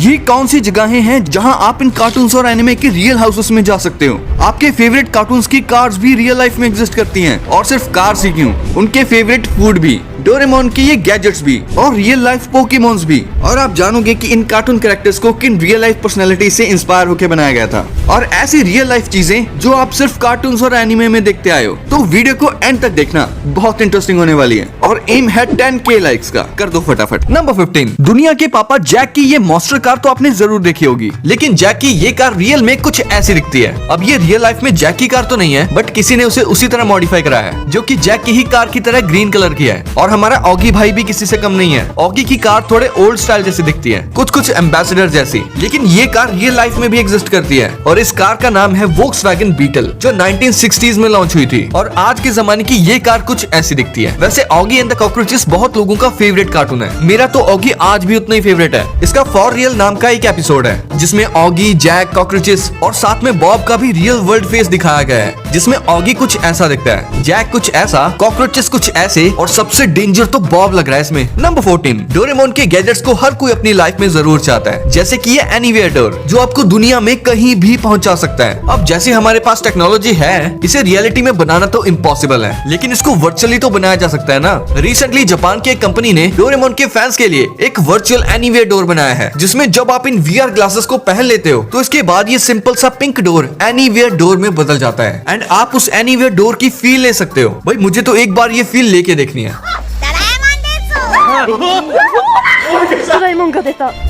ये कौन सी जगहें हैं जहां आप इन कार्टून्स और एनिमे के रियल हाउसेस में जा सकते हो। आपके फेवरेट कार्टून्स की कार्स भी रियल लाइफ में एग्जिस्ट करती हैं, और सिर्फ कार्स ही क्यों, उनके फेवरेट फूड भी, डोरेमोन के ये गैजेट्स भी, और रियल लाइफ पोकेमॉन्स भी। और आप जानोगे कि इन कार्टून कैरेक्टर्स को किन रियल लाइफ पर्सनैलिटी से इंस्पायर होकर बनाया गया था, और ऐसी रियल लाइफ चीजें जो आप सिर्फ कार्टून्स और एनिमे में देखते आए हो। तो वीडियो को एंड तक देखना, बहुत इंटरेस्टिंग होने वाली है। और एम है 10K लाइक्स का, कर दो फटाफट। नंबर 15, दुनिया के पापा जैक की ये मॉन्स्टर कार तो आपने जरूर देखी होगी, लेकिन जैक की ये कार रियल में कुछ ऐसी दिखती है। अब ये रियल लाइफ में जैक की कार तो नहीं है, बट किसी ने उसे उसी तरह मॉडिफाई कराया है, जो कि जैक की ही कार की तरह ग्रीन कलर की है। और हमारा ऑगी भाई भी किसी से कम नहीं है। ऑगी की कार थोड़े ओल्ड स्टाइल जैसी दिखती है, कुछ एम्बेसडर जैसी, लेकिन ये कार रियल लाइफ में भी एग्जिस्ट करती है। और इस कार का नाम है वोक्सवैगन बीटल, जो 1960s में लॉन्च हुई थी। और आज के जमाने की ये कार कुछ ऐसी दिखती है। वैसे ऑगी एंड द कॉकरोचेस बहुत लोगों का फेवरेट कार्टून है, मेरा तो ऑगी आज भी उतना ही फेवरेट है। इसका फॉर रियल नाम का एक एपिसोड है, जिसमें ऑगी, जैक, कॉकरोचेस और साथ में बॉब का भी रियल वर्ल्ड फेस दिखाया गया है, जिसमें ऑगी कुछ ऐसा दिखता है, जैक कुछ ऐसा, कॉकरोचेस कुछ ऐसे, और सबसे डेंजर तो बॉब लग रहा है इसमें। नंबर 14, डोरेमोन के गैजेट्स को हर कोई अपनी लाइफ में जरूर चाहता है, जैसे कि ये एनीवेयर डोर, जो आपको दुनिया में कहीं भी पहुंचा सकता है। अब जैसे हमारे पास टेक्नोलॉजी है, इसे रियलिटी में बनाना तो इम्पॉसिबल है, लेकिन इसको वर्चुअली तो बनाया जा सकता है ना। रिसेंटली जापान की एक कंपनी ने डोरेमोन के फैंस के लिए एक वर्चुअल एनीवेयर डोर बनाया है, जिसमें जब आप इन VR ग्लासेस को पहन लेते हो, तो इसके बाद ये सिंपल सा पिंक डोर एनीवेयर डोर में बदल जाता है, एंड आप उस एनीवेयर डोर की फील ले सकते हो। भाई मुझे तो एक बार ये फील लेके देखनी है।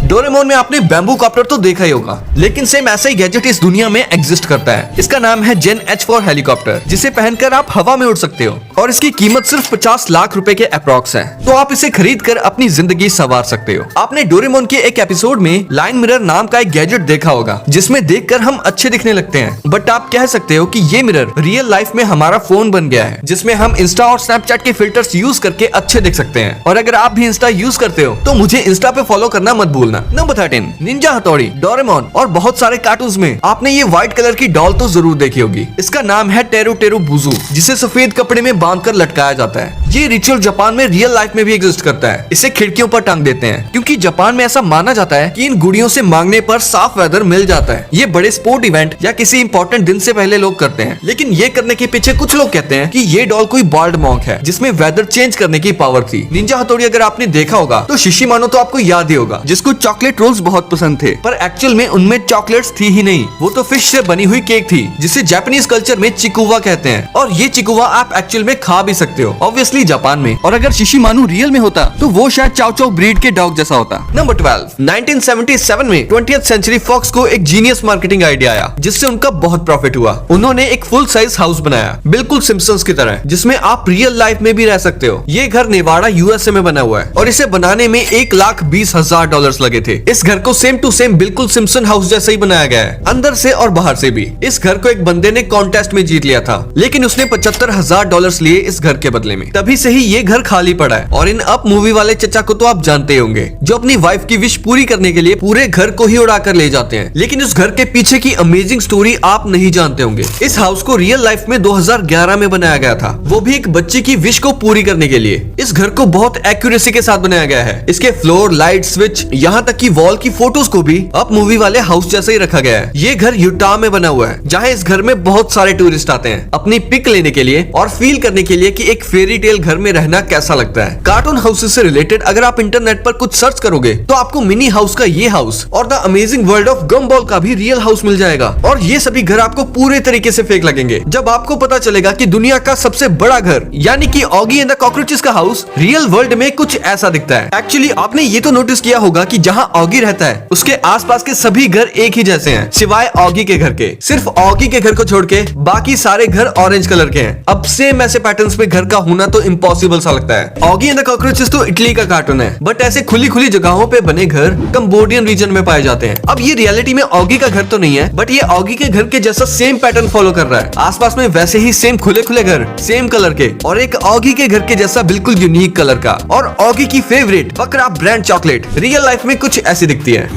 डोरेमोन में आपने बैम्बू कॉप्टर तो देखा ही होगा, लेकिन सेम ऐसा ही गैजेट इस दुनिया में एग्जिस्ट करता है। इसका नाम है जेन H4 हेलीकॉप्टर, जिसे पहनकर आप हवा में उड़ सकते हो, और इसकी कीमत सिर्फ 50 लाख रुपए के अप्रॉक्स है। तो आप इसे खरीद कर अपनी जिंदगी संवार सकते हो। आपने डोरेमोन के एक एपिसोड में लाइन मिरर नाम का एक गैजेट देखा होगा, जिसमें देखकर हम अच्छे दिखने लगते हैं, बट आप कह सकते हो कि ये मिरर रियल लाइफ में हमारा फोन बन गया है, जिसमें हम इंस्टा और स्नैपचैट के फिल्टर्स यूज करके अच्छे दिख सकते हैं। और अगर आप भी इंस्टा यूज करते हो तो मुझे इंस्टा पे फॉलो करना मत भूलना। नंबर 13, निंजा हथौड़ी, डोरेमोन और बहुत सारे कार्टून्स में आपने ये व्हाइट कलर की डॉल तो जरूर देखी होगी। इसका नाम है टेरू टेरू बुजू, जिसे सफेद कपड़े में बांधकर लटकाया जाता है। ये रिचुअल जापान में रियल लाइफ में भी एग्जिस्ट करता है। इसे खिड़कियों पर टांग देते हैं, क्योंकि जापान में ऐसा माना जाता है कि इन गुड़ियों से मांगने पर साफ वेदर मिल जाता है। ये बड़े स्पोर्ट इवेंट या किसी इंपॉर्टेंट दिन से पहले लोग करते हैं, लेकिन ये करने के पीछे कुछ लोग कहते हैं कि ये डॉल कोई बाल्ड मॉन्क है, जिसमें वेदर चेंज करने की पावर थी। निंजा हथौड़ी अगर आपने देखा होगा तो शिशिमानो तो आपको याद ही होगा, जिसको चॉकलेट रोल्स बहुत पसंद थे, पर एक्चुअल में उनमें चॉकलेट्स थी ही नहीं, वो तो फिश से बनी हुई केक थी, जिसे जापानीज कल्चर में चिकुवा कहते हैं। और ये चिकुवा आप एक्चुअल में खा भी सकते हो, ऑब्वियसली जापान में। और अगर शिशिमानु रियल में होता तो वो शायद चाओ चाओ ब्रीड के डॉग जैसा होता। नंबर 12, 1977 में 20th सेंचुरी फॉक्स को एक जीनियस मार्केटिंग आइडिया आया, जिससे उनका बहुत प्रॉफिट हुआ। उन्होंने एक फुल साइज हाउस बनाया, बिल्कुल सिम्पसन्स की तरह, जिसमें आप रियल लाइफ में भी रह सकते हो। ये घर नेवाड़ा USA में बना हुआ है, और इसे बनाने में $1,20,000 लगे थे। इस घर को सेम टू सेम बिल्कुल सिम्पसन हाउस जैसा ही बनाया गया है, अंदर से और बाहर से भी। इस घर को एक बंदे ने कॉन्टेस्ट में जीत लिया था, लेकिन उसने $75,000 लिए इस घर के बदले में। तभी से ही ये घर खाली पड़ा है। और इन अप मूवी वाले चचा को तो आप जानते होंगे, जो अपनी वाइफ की विश पूरी करने के लिए पूरे घर को ही उड़ा कर ले जाते हैं, लेकिन उस घर के पीछे की अमेजिंग स्टोरी आप नहीं जानते होंगे। इस हाउस को रियल लाइफ में 2011 में बनाया गया था, वो भी एक बच्चे की विश को पूरी करने के लिए। इस घर को बहुत एक्यूरेसी के साथ बनाया गया है। इसके फ्लोर, लाइट, स्विच, यहाँ तक कि वॉल की फोटोज को भी अप मूवी वाले हाउस जैसा ही रखा गया है। ये घर यूटा में बना हुआ है, जहाँ इस घर में बहुत सारे टूरिस्ट आते हैं अपनी पिक लेने के लिए और फील करने के लिए कि एक फेरी टेल घर में रहना कैसा लगता है। कार्टून हाउसेस से रिलेटेड अगर आप इंटरनेट पर कुछ सर्च करोगे तो आपको मिनी हाउस का ये हाउस और द अमेजिंग वर्ल्ड ऑफ गम्बॉल का भी रियल हाउस मिल जाएगा। और ये सभी घर आपको पूरे तरीके से फेक लगेंगे जब आपको पता चलेगा कि दुनिया का सबसे बड़ा घर यानी कि ऑगी एंड द कॉकरोचेस का हाउस रियल वर्ल्ड में कुछ ऐसा दिखता है। एक्चुअली आपने ये तो नोटिस किया होगा कि जहाँ ऑगी रहता है उसके आसपास के सभी घर एक ही जैसे हैं, सिवाय ऑगी के घर के। सिर्फ ऑगी के घर को छोड़ के बाकी सारे घर ऑरेंज कलर के हैं। अब सेम ऐसे पैटर्न्स में घर का होना तो इम्पॉसिबल सा लगता है। ऑगी एंड द कॉकरोचेस तो इटली का कार्टून है, बट ऐसे खुली खुली जगहों पे बने घर कंबोडियन रीजन में पाए जाते हैं। अब ये रियलिटी में ऑगी का घर तो नहीं है, बट ये ऑगी के घर के जैसा सेम पैटर्न फॉलो कर रहा है। आसपास में वैसे ही सेम खुले खुले घर, सेम कलर के, और एक ऑगी के घर के जैसा बिल्कुल यूनिक कलर का। और ऑगी की फेवरेट बकरा ब्रांड चॉकलेट रियल लाइफ में कुछ ऐसी दिखती है।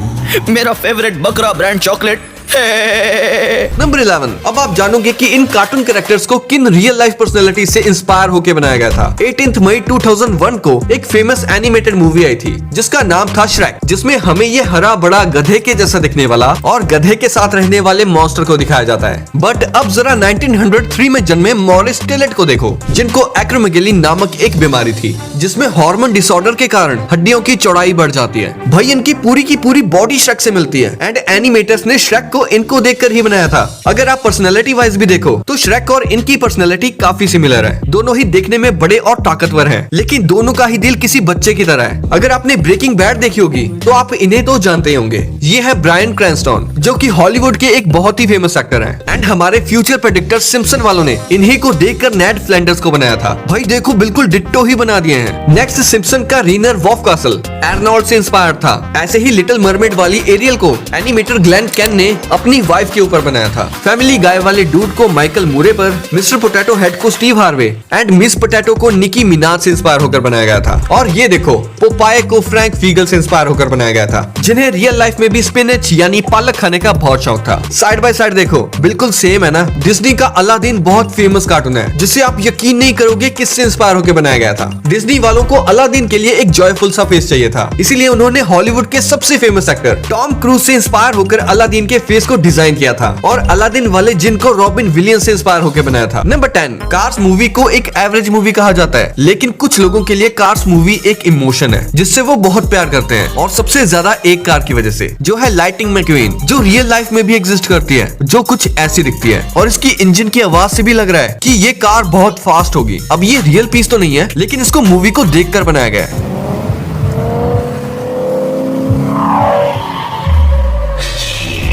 मेरा फेवरेट बकरा ब्रांड चॉकलेट नंबर 11, अब आप जानोगे कि इन कार्टून कैरेक्टर्स को किन रियल लाइफ पर्सनैलिटी से इंस्पायर होकर बनाया गया था। 18 मई 2001 को एक फेमस एनिमेटेड मूवी आई थी जिसका नाम था श्रेक, जिसमें हमें ये हरा बड़ा गधे के जैसा दिखने वाला और गधे के साथ रहने वाले मॉन्स्टर को दिखाया जाता है। बट अब जरा 1903 में जन्मे मॉरिस टेलेट को देखो, जिनको एक्रोमेगेली नामक एक बीमारी थी जिसमें हार्मोन डिसऑर्डर के कारण हड्डियों की चौड़ाई बढ़ जाती है। भाई इनकी पूरी बॉडी श्रेक से मिलती है एंड एनिमेटर्स ने श्रेक को इनको देखकर ही बनाया था। अगर आप पर्सनैलिटी वाइज भी देखो तो श्रेक और इनकी पर्सनैलिटी काफी सिमिलर है। दोनों ही देखने में बड़े और ताकतवर हैं, लेकिन दोनों का ही दिल किसी बच्चे की तरह है। अगर आपने ब्रेकिंग बैड देखी होगी तो आप इन्हें तो जानते ही होंगे। ये है ब्रायन क्रैनस्टन, जो कि हॉलीवुड के एक बहुत ही फेमस एक्टर हैं एंड हमारे फ्यूचर प्रेडिक्टर सिम्पसन वालों ने इन्हीं को देखकर नेड फ्लैंडर्स को बनाया था। भाई देखो बिल्कुल डिट्टो ही बना दिए हैं। नेक्स्ट सिम्पसन का रीनर वॉफ कासल एर्नोल्ड से इंस्पायर्ड था। ऐसे ही लिटिल मरमेड वाली एरियल को एनिमेटर ग्लेन कैन ने अपनी वाइफ के ऊपर बनाया था। फैमिली गाय वाले डूड को माइकल मूरे पर, मिस्टर पोटैटो हेड को Steve Harvey and miss potato को निकी मिनाज से इंस्पायर होकर बनाया गया था। और ये देखो पोपाय को फ्रैंक फीगल से इंस्पायर होकर बनाया गया था, जिन्हें रियल लाइफ में भी स्पिनच यानी पालक खाने का बहुत शौक था। साइड बाय साइड देखो बिल्कुल सेम है ना। डिज्नी का अलादीन बहुत फेमस कार्टून है जिसे आप यकीन नहीं करोगे किससे इंस्पायर होकर बनाया गया था। डिज्नी वालों को अलादीन के लिए एक जॉयफुल सा फेस चाहिए था, इसीलिए उन्होंने हॉलीवुड के सबसे फेमस एक्टर टॉम क्रूज से इंस्पायर होकर अलादीन के फेस को डिजाइन किया था और अलादीन वाले जिन को रॉबिन विलियम्स से इंस्पायर होकर बनाया था। नंबर 10, कार्स मूवी को एक एवरेज मूवी कहा जाता है, लेकिन कुछ लोगों के लिए कार्स मूवी एक इमोशन है जिससे वो बहुत प्यार करते हैं, और सबसे ज्यादा एक कार की वजह से, जो है लाइटिंग मैक्वीन, जो रियल लाइफ में भी एग्जिस्ट करती है, जो कुछ ऐसी दिखती है और इसकी इंजन की आवाज से भी लग रहा है कि ये कार बहुत फास्ट होगी। अब ये रियल पीस तो नहीं है, लेकिन इसको मूवी को देखकर बनाया गया है।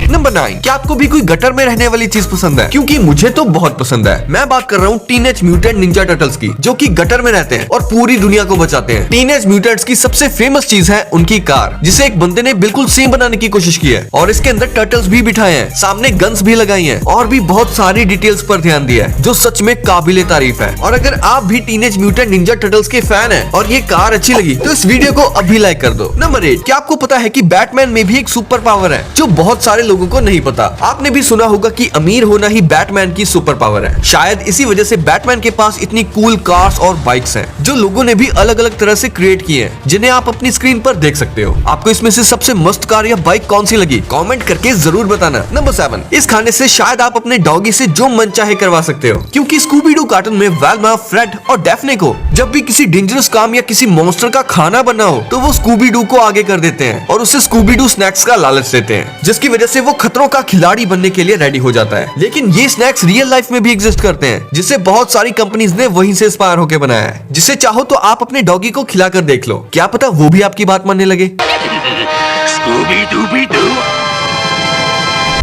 नंबर 9, क्या आपको भी कोई गटर में रहने वाली चीज पसंद है? क्योंकि मुझे तो बहुत पसंद है। मैं बात कर रहा हूँ टीनेज म्यूटेंट निंजा टर्टल्स की, जो कि गटर में रहते हैं और पूरी दुनिया को बचाते हैं। टीनेज म्यूटेंट्स की सबसे फेमस चीज है उनकी कार, जिसे एक बंदे ने बिल्कुल सेम बनाने की कोशिश की है और इसके अंदर टर्टल्स भी बिठाए हैं, सामने गन्स भी लगाई हैं और भी बहुत सारी डिटेल्स पर ध्यान दिया है, जो सच में काबिले तारीफ है। और अगर आप भी टीनेज म्यूटेंट निंजा टर्टल्स के फैन हैं और ये कार अच्छी लगी तो इस वीडियो को अभी लाइक कर दो। नंबर 8, क्या आपको पता है कि बैटमैन में भी एक सुपर पावर है जो बहुत सारे लोगों को नहीं पता। आपने भी सुना होगा कि अमीर होना ही बैटमैन की सुपर पावर है। शायद इसी वजह से बैटमैन के पास इतनी कूल कार्स और बाइक्स हैं, जो लोगों ने भी अलग अलग तरह से क्रिएट किए हैं, जिन्हें आप अपनी स्क्रीन पर देख सकते हो। आपको इसमें से सबसे मस्त कार या बाइक कौन सी लगी, कमेंट करके जरूर बताना। नंबर 7, इस खाने से शायद आप अपने डॉगी से जो मन चाहे करवा सकते हो, क्योंकि स्कूबी डू कार्टून में वेल्मा, फ्रेड और डेफ्ने को जब भी किसी डेंजरस काम या किसी मॉन्स्टर का खाना बनना हो तो वो स्कूबी डू को आगे कर देते हैं और उसे स्कूबी डू स्नैक्स का लालच देते हैं, जिसकी वजह से वो खतरों का खिलाड़ी बनने के लिए रेडी हो जाता है। लेकिन ये स्नैक्स रियल लाइफ में भी एग्जिस्ट करते हैं, जिसे बहुत सारी कंपनीज ने वहीं से इंस्पायर होकर बनाया है, जिसे चाहो तो आप अपने डॉगी को खिलाकर देख लो, क्या पता वो भी आपकी बात मानने लगे।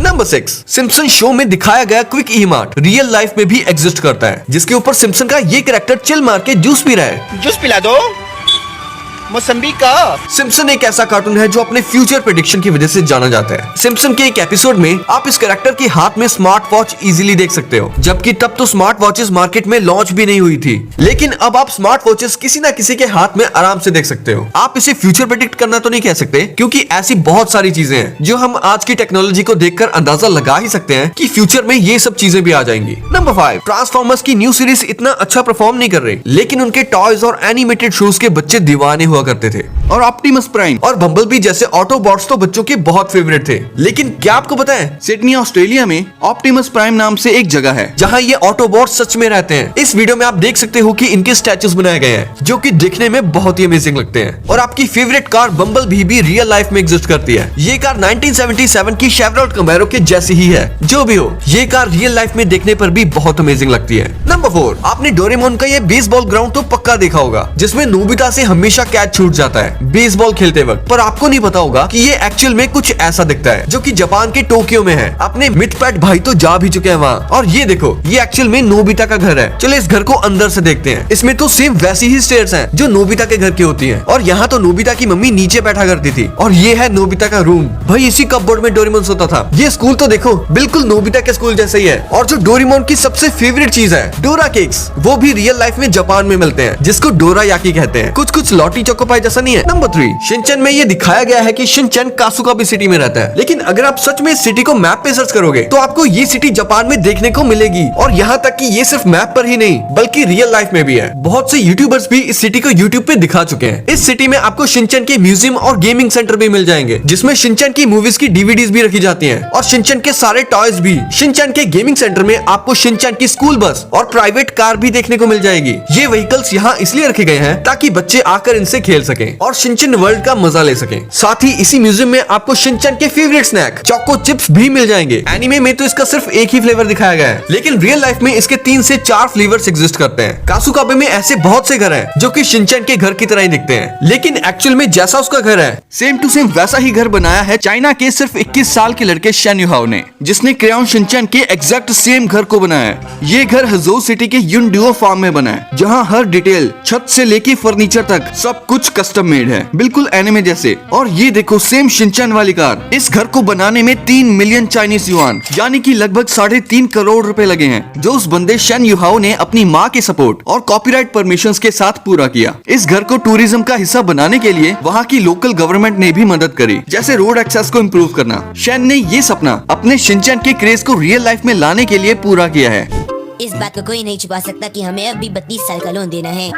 नंबर 6, सिम्पसन शो में दिखाया गया quick e mart real life में भी एग्जिस्ट करता है, जिसके ऊपर सिम्पसन का ये कैरेक्टर चिल मार के जूस पी रहा है। जूस पिला दो मौसम्बी का। सिम्पसन एक ऐसा कार्टून है जो अपने फ्यूचर प्रेडिक्शन की वजह से जाना जाता है। सिम्पसन के एक एपिसोड में आप इस कैरेक्टर के हाथ में स्मार्ट वॉच इजीली देख सकते हो, जबकि तब तो स्मार्ट वॉचेस मार्केट में लॉन्च भी नहीं हुई थी। लेकिन अब आप स्मार्ट वॉचेस किसी ना किसी के हाथ में आराम से देख सकते हो। आप इसे फ्यूचर प्रेडिक्ट करना तो नहीं कह सकते, क्योंकि ऐसी बहुत सारी चीजें हैं जो हम आज की टेक्नोलॉजी को देखकर अंदाजा लगा ही सकते हैं कि फ्यूचर में ये सब चीजें भी आ जाएंगी। नंबर 5, ट्रांसफॉर्मर्स की न्यू सीरीज इतना अच्छा परफॉर्म नहीं कर रही, लेकिन उनके टॉयज और एनिमेटेड शोज के बच्चे दीवाने हुआ करते थे। और ऑप्टिमस प्राइम और बम्बलबी जैसे ऑटोबॉट्स तो बच्चों के बहुत फेवरेट थे। लेकिन क्या आपको पता है, सिडनी ऑस्ट्रेलिया में ऑप्टिमस प्राइम नाम से एक जगह है जहां ये ऑटोबॉट्स सच में रहते हैं। इस वीडियो में आप देख सकते हो कि इनके स्टैचूज बनाए गए हैं, जो कि दिखने में बहुत ही अमेजिंग लगते हैं। और आपकी फेवरेट कार बम्बलबी भी रियल लाइफ में एग्जिस्ट करती है। ये कार 1977 की शेवरॉलेट कैमेरो के जैसी ही है। जो भी हो, ये कार रियल लाइफ में देखने पर भी बहुत अमेजिंग लगती है। नंबर 4, आपने डोरेमोन का ये बेसबॉल ग्राउंड तो पक्का देखा होगा, जिसमें नोबिता से हमेशा कैच छूट जाता है बेसबॉल खेलते वक्त। पर आपको नहीं पता होगा कि ये एक्चुअल में कुछ ऐसा दिखता है, जो कि जापान के टोक्यो में है। अपने मिथपैट भाई तो जा भी चुके हैं वहाँ। और ये देखो, ये एक्चुअल में नोबिता का घर है। चलो इस घर को अंदर से देखते हैं। इसमें तो सेम वैसी ही स्टेयर्स हैं जो नोबिता के घर की होती हैं। और यहाँ तो नोबिता की मम्मी नीचे बैठा करती थी। और ये है नोबिता का रूम। भाई इसी कपबोर्ड में डोरेमोन सोता था। ये स्कूल तो देखो, बिल्कुल नोबिता के स्कूल जैसा ही है। और जो डोरेमोन की सबसे फेवरेट चीज है, डोरा केक्स, वो भी रियल लाइफ में जापान में मिलते हैं, जिसको डोरा याकी कहते हैं। कुछ लॉटी चोको चोकोपाई जैसा नहीं है। नंबर 3, शिनचैन में ये दिखाया गया है कि शिनचैन कासुकाबे सिटी में रहता है, लेकिन अगर आप सच में इस सिटी को मैप पे सर्च करोगे तो आपको ये सिटी जापान में देखने को मिलेगी। और यहाँ तक कि ये सिर्फ मैप पर ही नहीं बल्कि रियल लाइफ में भी है। बहुत से यूट्यूबर्स भी इस सिटी को यूट्यूब पे दिखा चुके हैं। इस सिटी में आपको शिनचैन के म्यूजियम और गेमिंग सेंटर भी मिल जाएंगे, जिसमें शिनचैन की मूवीज की डीवीडीज भी रखी जाती हैं और शिनचैन के सारे टॉयज भी। शिनचैन के गेमिंग सेंटर में आपको शिनचैन की स्कूल बस और प्राइवेट कार भी देखने को मिल जाएगी। ये व्हीकल्स यहाँ इसलिए रखे गए हैं ताकि बच्चे आकर इनसे खेल सकें और शिनचैन वर्ल्ड का मजा ले सकें। साथ ही इसी म्यूजियम में आपको शिनचैन के फेवरेट स्नैक चोको चिप्स भी मिल जाएंगे। एनीमे में तो इसका सिर्फ एक ही फ्लेवर दिखाया गया है, लेकिन रियल लाइफ में इसके 3 से 4 फ्लेवर्स एग्जिस्ट करते हैं। कासुकाबे में ऐसे बहुत से घर हैं जो कि शिनचैन के घर की तरह ही दिखते हैं, लेकिन एक्चुअल में जैसा उसका घर है सेम टू सेम वैसा ही घर बनाया है चाइना के सिर्फ 21 साल के लड़के शेन युहाओ ने, जिसने क्रेयॉन शिनचैन के एग्जैक्ट सेम घर को बनाया है। ये घर हजोउ सिटी के युनडुओ फार्म में बना है, जहाँ हर डिटेल छत से लेके फर्नीचर तक सब कुछ कस्टम मेड है, बिल्कुल एनिमे जैसे। और ये देखो सेम शिनचैन वाली कार। इस घर को बनाने में 3 मिलियन चाइनीज युआन यानी कि लगभग 3.5 करोड़ रुपए लगे हैं, जो उस बंदे शेन युहाओ ने अपनी माँ के सपोर्ट और कॉपीराइट परमिशंस के साथ पूरा किया। इस घर को टूरिज्म का हिस्सा बनाने के लिए वहाँ की लोकल गवर्नमेंट ने भी मदद करी, जैसे रोड एक्सेस को इम्प्रूव करना। शेन ने ये सपना अपने शिनचैन के क्रेज को रियल लाइफ में लाने के लिए पूरा किया है। इस बात को कोई नहीं छुपा सकता कि हमें अब भी 32 साल का लोन देना है।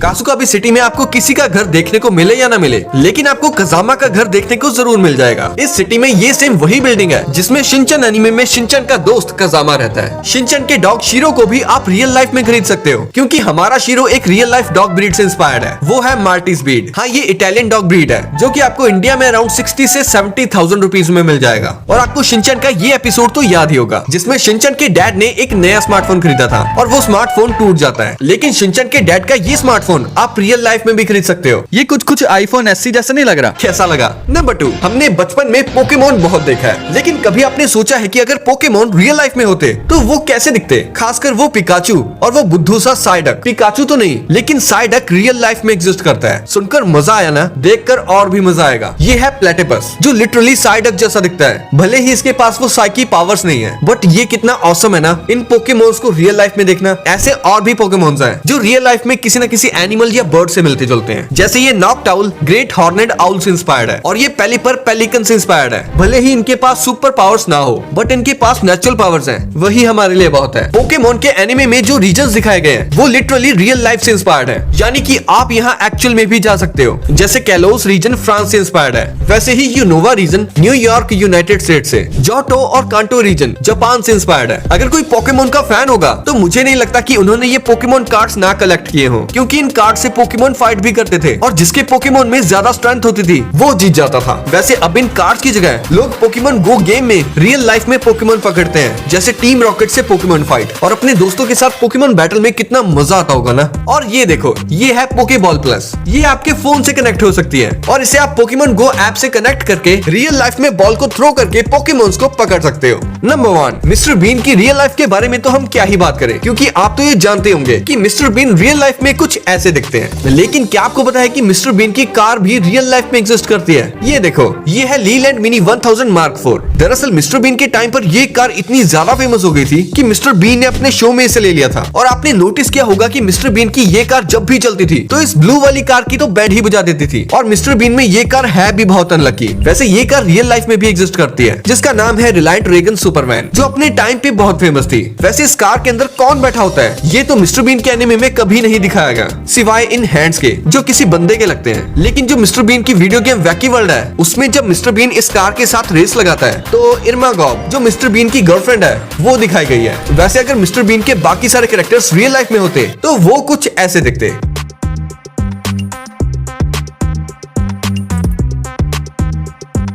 कासुकाबे सिटी में आपको किसी का घर देखने को मिले या ना मिले, लेकिन आपको कजामा का घर देखने को जरूर मिल जाएगा। इस सिटी में ये सेम वही बिल्डिंग है जिसमें शिनचैन एनीमे में शिनचैन का दोस्त कजामा रहता है। शिनचैन के डॉग शीरो को भी आप रियल लाइफ में खरीद सकते हो, क्योंकि हमारा शीरो एक रियल लाइफ डॉग ब्रीड से इंस्पायर्ड है। वो है माल्टीज ब्रीड। हाँ, ये इटालियन डॉग ब्रीड है जो कि आपको इंडिया में अराउंड 60 से 70,000 रुपीज में मिल जाएगा। और आपको शिनचैन का ये एपिसोड तो याद ही होगा जिसमें शिनचैन के डैड ने एक नया स्मार्टफोन खरीदा था और वो स्मार्टफोन टूट जाता है, लेकिन शिनचैन के डैड का ये स्मार्टफोन आप रियल लाइफ में भी खरीद सकते हो। ये कुछ आईफोन SE जैसा नहीं लग रहा? कैसा लगा? नंबर 2, हमने बचपन में पोकेमोन बहुत देखा है, लेकिन कभी आपने सोचा है कि अगर पोकेमोन रियल लाइफ में होते तो वो कैसे दिखते? खासकर वो पिकाचू और वो बुद्धू सा साइडक। पिकाचू तो नहीं, लेकिन साइडक रियल लाइफ में एग्जिस्ट करता है। सुनकर मजा आया ना? देखकर और भी मजा आएगा। ये है प्लेटिपस, जो लिटरली साइडक जैसा दिखता है। भले ही इसके पास वो साइकी पावर्स नहीं है, बट ये कितना ऑसम है ना इन पोकेमोन्स को रियल लाइफ में देखना। ऐसे और भी पोकेमोन्स हैं जो रियल लाइफ में किसी न किसी एनिमल या बर्ड से मिलते जुलते हैं, जैसे ये नॉकटाउल ग्रेट हॉर्नेड आउल से इंस्पायर्ड है और ये पेलिपर पेलिकन से इंस्पायर्ड है। भले ही इनके पास सुपर पावर्स ना हो, बट इनके पास नेचुरल पावर्स हैं, वही हमारे लिए बहुत है। पोकेमोन के एनिमे में जो रीजन्स दिखाए गए हैं वो लिटरली रियल लाइफ से इंस्पायर्ड है, यानी कि आप यहाँ एक्चुअल में भी जा सकते हो। जैसे कैलोस रीजन फ्रांस से इंस्पायर्ड है, वैसे ही Unova region New York United State से, जोटो और कांटो रीजन जापान से इंस्पायर्ड है। अगर कोई पोकेमोन का फैन होगा तो मुझे नहीं लगता कि उन्होंने ये पोकेमोन कार्ड्स ना कलेक्ट किए हों, क्योंकि इन कार्ड से पोकेमोन फाइट भी करते थे और जिसके पोकेमोन में ज्यादा स्ट्रेंथ होती थी वो जीत जाता था। वैसे अब इन कार्ड्स की जगह लोग पोकेमोन गो गेम में रियल लाइफ में पोकेमोन पकड़ते हैं, जैसे टीम रॉकेट से पोकेमोन फाइट, और अपने दोस्तों के साथ पोकेमोन बैटल में कितना मजा आता होगा ना। और ये देखो, ये है पोकेबॉल प्लस। ये आपके फोन से कनेक्ट हो सकती है और इसे आप पोकेमोन गो ऐप से कनेक्ट करके रियल लाइफ में बॉल को थ्रो करके पोकेमोन्स को पकड़ सकते हो। नंबर 1, मिस्टर बीन की रियल लाइफ के बारे में तो हम क्या ही बात करें, क्योंकि आप तो ये जानते होंगे कि मिस्टर बीन रियल लाइफ में कुछ ऐसे दिखते हैं। लेकिन क्या आपको पता है कि मिस्टर बीन की कार भी रियल लाइफ में एग्जिस्ट करती है? ये देखो, ये है लीलैंड मिनी 1000 मार्क 4। दरअसल मिस्टर बीन के टाइम पर ये कार इतनी ज्यादा फेमस हो गई थी कि मिस्टर बीन ने अपने शो में इसे ले लिया था। और आपने नोटिस किया होगा कि मिस्टर बीन की ये कार जब भी चलती थी तो इस ब्लू वाली कार की तो बैंड ही बजा देती थी। और मिस्टर बीन में ये कार है भी बहुत अनलकी। वैसे ये कार रियल लाइफ में भी एग्जिस्ट करती है, जिसका नाम है रिलायंट रेगन सुपरमैन, जो अपने टाइम पे बहुत फेमस थी। वैसे इस कार के अंदर कौन बैठा होता है ये तो मिस्टर बीन के एनिमे में कभी नहीं दिखाया गया, सिवाय इन हैंड्स के जो किसी बंदे के लगते हैं। लेकिन जो मिस्टर बीन की वीडियो गेम वैकी वर्ल्ड है उसमें जब मिस्टर बीन इस कार के साथ रेस लगाता है तो इरमा गॉब जो मिस्टर बीन की गर्लफ्रेंड है वो दिखाई गई है। वैसे अगर मिस्टर बीन के बाकी सारे कैरेक्टर्स रियल लाइफ में होते तो वो कुछ ऐसे दिखते।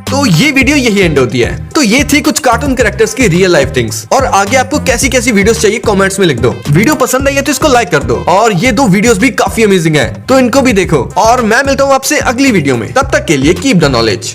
तो ये वीडियो यही एंड होती है। तो ये थी कुछ कार्टून कैरेक्टर्स की रियल लाइफ थिंग्स। और आगे आपको कैसी कैसी वीडियोस चाहिए कमेंट्स में लिख दो। वीडियो पसंद आई है तो इसको लाइक कर दो। और ये 2 वीडियोस भी काफी अमेजिंग है तो इनको भी देखो। और मैं मिलता हूँ आपसे अगली वीडियो में, तब तक के लिए कीप द नॉलेज।